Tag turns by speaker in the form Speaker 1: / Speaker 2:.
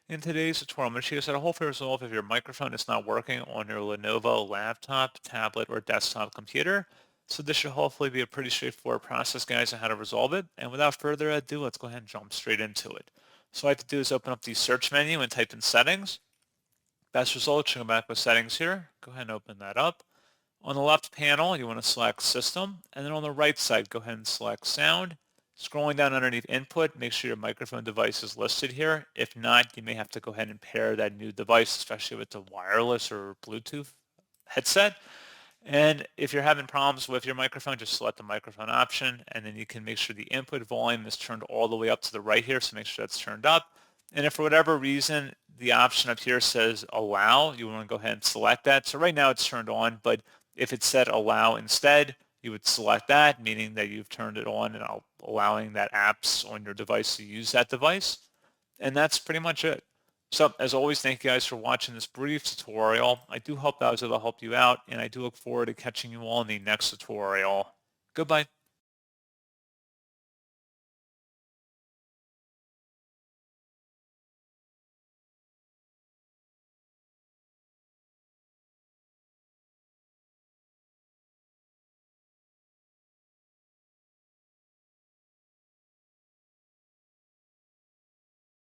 Speaker 1: In today's tutorial, I'm going to show you how to hopefully resolve if your microphone is not working on your Lenovo laptop, tablet, or desktop computer. So this should hopefully be a pretty straightforward process, guys, on how to resolve it. And without further ado, let's go ahead and jump straight into it. So what I have to do is open up the search menu and type in settings. Best result, should go back with settings here. Go ahead and open that up. On the left panel, you want to select System, and then on the right side, go ahead and select Sound. Scrolling down underneath Input, make sure your microphone device is listed here. If not, you may have to go ahead and pair that new device, especially with the wireless or Bluetooth headset. And if you're having problems with your microphone, just select the microphone option, and then you can make sure the input volume is turned all the way up to the right here, so make sure that's turned up. And if for whatever reason the option up here says allow, you want to go ahead and select that. So right now it's turned on, but if it said allow instead, you would select that, meaning that you've turned it on and allowing that apps on your device to use that device. And that's pretty much it. So as always, thank you guys for watching this brief tutorial. I do hope that was able to help you out, and I do look forward to catching you all in the next tutorial. Goodbye.